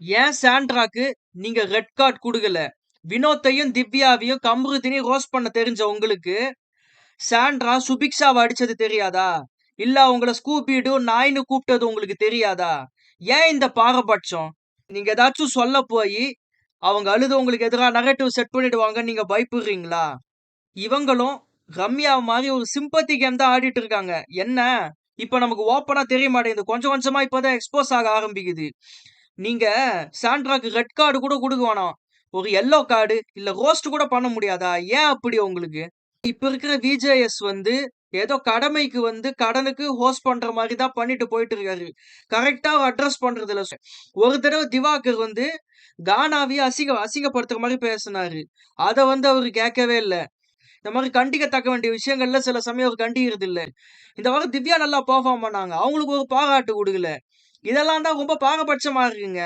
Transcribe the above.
ஏன் சாண்ட்ராக்கு நீங்க red card குடுக்கல? வினோத்தையும், திவ்யாவையும், கம்ருதீனையும் ரோஸ்ட் பண்ண தெரிஞ்ச உங்களுக்கு, சாண்ட்ரா சுபிக்ஷாவ அடிச்சது தெரியாதா? இல்ல அவங்கள ஸ்கூபிடு, நாய்ன்னு கூப்பிட்டது உங்களுக்கு தெரியாதா? ஏன் இந்த பாரபட்சம்? நீங்க ஏதாச்சும் சொல்ல போயி, அவங்க அழுது உங்களுக்கு எதிரா நரேட்டிவ் செட் பண்ணிடுவாங்கன்னு நீங்க பயப்படுறீங்களா? இவங்களும் ரம்யா மாரி ஒரு சிம்பத்தி கேம் தான் ஆடிட்டு இருக்காங்க. என்ன? இப்ப நமக்கு ஓப்பனா தெரிய மாட்டேங்குது. கொஞ்சம் கொஞ்சமா இப்பதான் எக்ஸ்போஸ் ஆக ஆரம்பிக்குது. நீங்க சாண்ட்ராக்கு ரெட் கார்டு கூட குடுக்க வேணாம். ஒரு எல்லோ கார்டு இல்ல ரோஸ்ட் கூட பண்ண முடியாதா? ஏன் அப்படி உங்களுக்கு? இப்ப இருக்கிற விஜேஎஸ் வந்து ஏதோ கடமைக்கு வந்து கடனுக்கு ஹோஸ்ட் பண்ற மாதிரி தான் பண்ணிட்டு போயிட்டு இருக்காரு. கரெக்டா அட்ரஸ் பண்றது இல்ல. ஒரு தடவை திவாகர் வந்து கானாவையே அசிங்கப்படுத்துற மாதிரி பேசினாரு. அத வந்து அவரு கேட்கவே இல்ல. இந்த மாதிரி கண்டிக்கத்தக்க வேண்டிய விஷயங்கள்ல சில சமயம் அவர் கண்டிக்கிறது இல்ல. இந்த வாரம் திவ்யா நல்லா பெர்ஃபார்ம் பண்ணாங்க. அவங்களுக்கு ஒரு பாராட்டு குடுக்கல. இதெல்லாம் தான் ரொம்ப பாரபட்சமா இருக்குங்க.